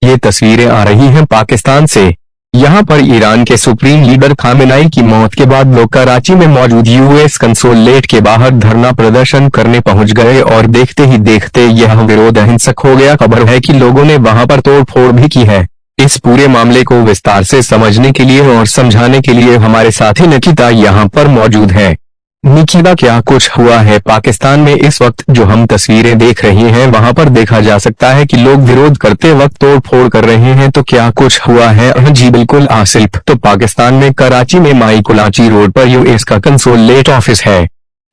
ये तस्वीरें आ रही हैं पाकिस्तान से। यहाँ पर ईरान के सुप्रीम लीडर खामेनेई की मौत के बाद लोग कराची में मौजूद यूएस कंसोलेट के बाहर धरना प्रदर्शन करने पहुंच गए और देखते ही देखते यह विरोध अहिंसक हो गया। खबर है कि लोगों ने वहां पर तोड़फोड़ भी की है। इस पूरे मामले को विस्तार से समझने के लिए और समझाने के लिए हमारे साथी निकिता यहाँ पर मौजूद है। निकिता, क्या कुछ हुआ है पाकिस्तान में इस वक्त? जो हम तस्वीरें देख रहे हैं वहां पर देखा जा सकता है कि लोग विरोध करते वक्त तोड़ फोड़ कर रहे हैं, तो क्या कुछ हुआ है? जी बिल्कुल आसिफ, तो पाकिस्तान में कराची में माई कुलाची रोड पर यूएस का कंसोलेट ऑफिस है।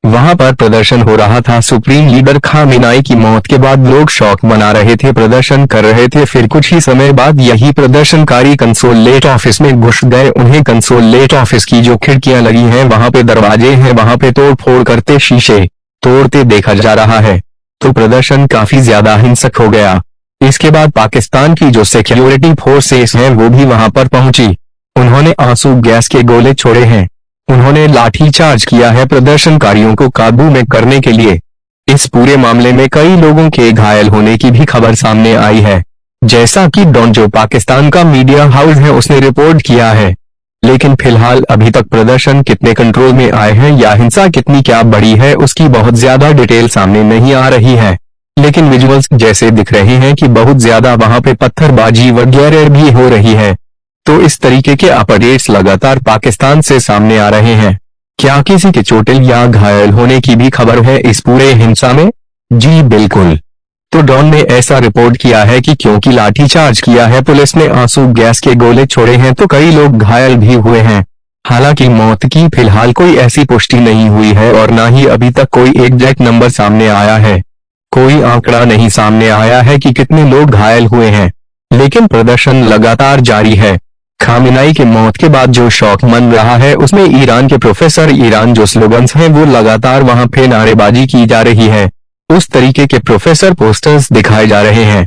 वहां पर प्रदर्शन हो रहा था। सुप्रीम लीडर खामेनेई की मौत के बाद लोग शौक मना रहे थे, प्रदर्शन कर रहे थे। फिर कुछ ही समय बाद यही प्रदर्शनकारी कंसोलेट ऑफिस में घुस गए। उन्हें कंसोलेट ऑफिस की जो खिड़कियां लगी हैं, वहां पे दरवाजे हैं, वहां पे तोड़ फोड़ करते, शीशे तोड़ते देखा जा रहा है। तो प्रदर्शन काफी ज्यादा हिंसक हो गया। इसके बाद पाकिस्तान की जो सिक्योरिटी फोर्सेस हैं वो भी वहां पर पहुंची। उन्होंने आंसू गैस के गोले छोड़े हैं। उन्होंने लाठीचार्ज किया है प्रदर्शनकारियों को काबू में करने के लिए। इस पूरे मामले में कई लोगों के घायल होने की भी खबर सामने आई है, जैसा कि डॉन, जो पाकिस्तान का मीडिया हाउस है, उसने रिपोर्ट किया है। लेकिन फिलहाल अभी तक प्रदर्शन कितने कंट्रोल में आए हैं या हिंसा कितनी क्या बड़ी है, उसकी बहुत ज्यादा डिटेल सामने नहीं आ रही है। लेकिन विजुअल्स जैसे दिख रहे हैं कि बहुत ज्यादा वहां पे पत्थरबाजी वगैरह भी हो रही है। तो इस तरीके के अपडेट्स लगातार पाकिस्तान से सामने आ रहे हैं। क्या किसी के चोटिल या घायल होने की भी खबर है इस पूरे हिंसा में? जी बिल्कुल, तो डॉन ने ऐसा रिपोर्ट किया है कि क्योंकि लाठीचार्ज किया है, पुलिस ने आंसू गैस के गोले छोड़े हैं, तो कई लोग घायल भी हुए हैं। हालांकि मौत की फिलहाल कोई ऐसी पुष्टि नहीं हुई है और न ही अभी तक कोई एग्जैक्ट नंबर सामने आया है। कोई आंकड़ा नहीं सामने आया है कि कितने लोग घायल हुए हैं। लेकिन प्रदर्शन लगातार जारी है। खामेनेई की मौत के बाद जो शौक मन रहा है, उसमें ईरान के प्रोफेसर, ईरान जो स्लोगन्स हैं वो लगातार वहां पे नारेबाजी की जा रही है। उस तरीके के प्रोफेसर पोस्टर्स दिखाए जा रहे हैं।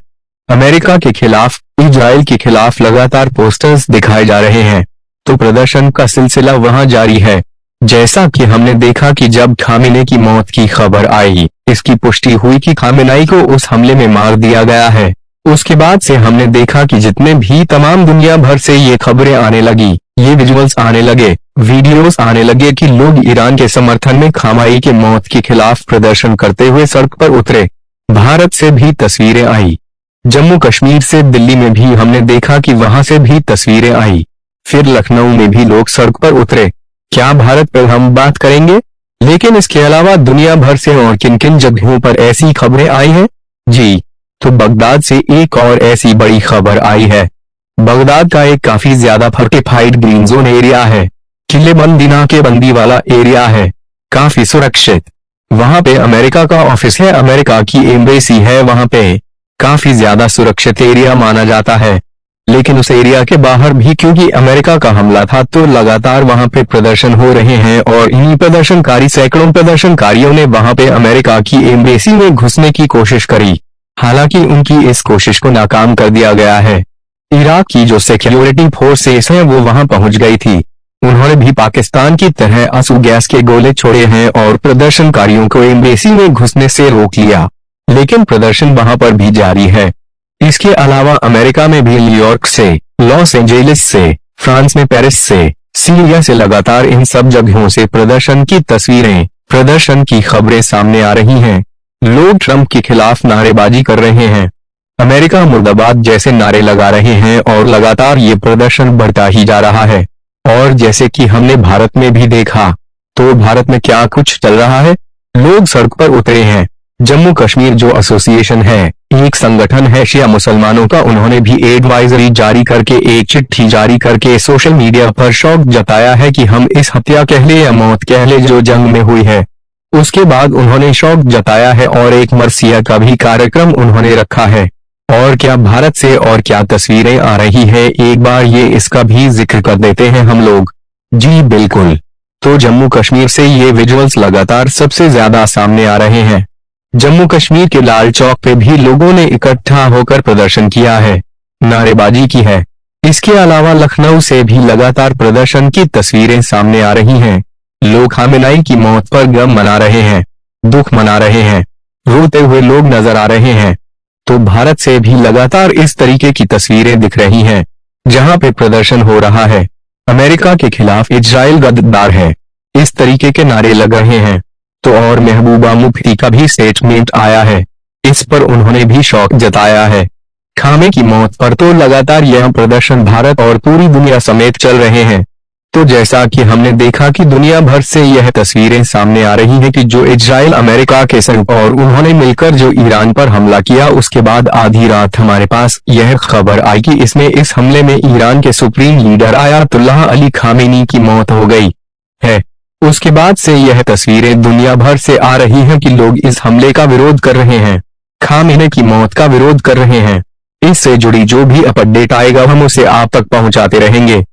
अमेरिका के खिलाफ, इजराइल के खिलाफ लगातार पोस्टर्स दिखाए जा रहे हैं। तो प्रदर्शन का सिलसिला वहां जारी है। जैसा कि हमने देखा कि जब खामेनेई की मौत की खबर आई, इसकी पुष्टि हुई कि खामेनेई को उस हमले में मार दिया गया है, उसके बाद से हमने देखा कि जितने भी तमाम दुनिया भर से ये खबरें आने लगी, ये विजुअल्स आने लगे, वीडियोस आने लगे कि लोग ईरान के समर्थन में खामेनेई के मौत के खिलाफ प्रदर्शन करते हुए सड़क पर उतरे। भारत से भी तस्वीरें आई, जम्मू कश्मीर से दिल्ली में भी हमने देखा कि वहां से भी तस्वीरें आई। फिर लखनऊ में भी लोग सड़क पर उतरे। क्या भारत पर हम बात करेंगे, लेकिन इसके अलावा दुनिया भर से और किन किन जगहों पर ऐसी खबरें आई हैं? जी, तो बगदाद से एक और ऐसी बड़ी खबर आई है। बगदाद का एक काफी ज्यादा फोर्टिफाइड ग्रीन जोन एरिया है, किलेबंदी नाकेबंदी वाला एरिया है, काफी सुरक्षित। वहां पे अमेरिका का ऑफिस है, अमेरिका की एम्बेसी है, वहां पे काफी ज्यादा सुरक्षित एरिया माना जाता है। लेकिन उस एरिया के बाहर भी क्योंकि अमेरिका का हमला था, तो लगातार वहां पे प्रदर्शन हो रहे हैं और इन्हीं प्रदर्शनकारी, सैकड़ों प्रदर्शनकारियों ने वहां पे अमेरिका की एम्बेसी में घुसने की कोशिश करी। हालांकि उनकी इस कोशिश को नाकाम कर दिया गया है। इराक की जो सिक्योरिटी फोर्सेस हैं वो वहां पहुंच गई थी। उन्होंने भी पाकिस्तान की तरह आंसू गैस के गोले छोड़े हैं और प्रदर्शनकारियों को एम्बेसी में घुसने से रोक लिया। लेकिन प्रदर्शन वहां पर भी जारी है। इसके अलावा अमेरिका में भी न्यूयॉर्क से, लॉस एंजेलिस से, फ्रांस में पेरिस से, सीरिया से लगातार इन सब जगहों से प्रदर्शन की तस्वीरें, प्रदर्शन की खबरें सामने आ रही हैं। लोग ट्रंप के खिलाफ नारेबाजी कर रहे हैं, अमेरिका मुर्दाबाद जैसे नारे लगा रहे हैं और लगातार ये प्रदर्शन बढ़ता ही जा रहा है। और जैसे कि हमने भारत में भी देखा, तो भारत में क्या कुछ चल रहा है, लोग सड़क पर उतरे हैं। जम्मू कश्मीर जो एसोसिएशन है, एक संगठन है शिया मुसलमानों का, उन्होंने भी एडवाइजरी जारी करके, एक चिट्ठी जारी करके सोशल मीडिया पर शौक जताया है कि हम इस हत्या कह ले या मौत कह ले जो जंग में हुई है। उसके बाद उन्होंने शौक जताया है और एक मरसिया का भी कार्यक्रम उन्होंने रखा है। और क्या भारत से और क्या तस्वीरें आ रही है, एक बार ये इसका भी जिक्र कर देते हैं हम लोग। जी बिल्कुल, तो जम्मू कश्मीर से ये विजुअल्स लगातार सबसे ज्यादा सामने आ रहे हैं। जम्मू कश्मीर के लाल चौक पे भी लोगों ने इकट्ठा होकर प्रदर्शन किया है, नारेबाजी की है। इसके अलावा लखनऊ से भी लगातार प्रदर्शन की तस्वीरें सामने आ रही हैं। लोग खामेनेई की मौत पर गम मना रहे हैं, दुख मना रहे हैं, रोते हुए लोग नजर आ रहे हैं। तो भारत से भी लगातार इस तरीके की तस्वीरें दिख रही हैं, जहां पे प्रदर्शन हो रहा है, अमेरिका के खिलाफ इजराइल गद्दार है, इस तरीके के नारे लग रहे हैं। तो और महबूबा मुफ्ती का भी स्टेटमेंट आया है, इस पर उन्होंने भी शौक जताया है। खामे की मौत पर तो लगातार यह प्रदर्शन भारत और पूरी दुनिया समेत चल रहे हैं। तो जैसा कि हमने देखा कि दुनिया भर से यह तस्वीरें सामने आ रही हैं कि जो इजराइल अमेरिका के संग और उन्होंने मिलकर जो ईरान पर हमला किया, उसके बाद आधी रात हमारे पास यह खबर आई कि इस हमले में ईरान के supreme leader Ayatollah Ali Khamenei की मौत हो गई है। उसके बाद से यह तस्वीरें दुनिया भर से आ रही हैं कि लोग इस हमले का विरोध कर रहे हैं, खामेनी की मौत का विरोध कर रहे हैं। इससे जुड़ी जो भी अपडेट आएगा हम उसे आप तक पहुंचाते रहेंगे।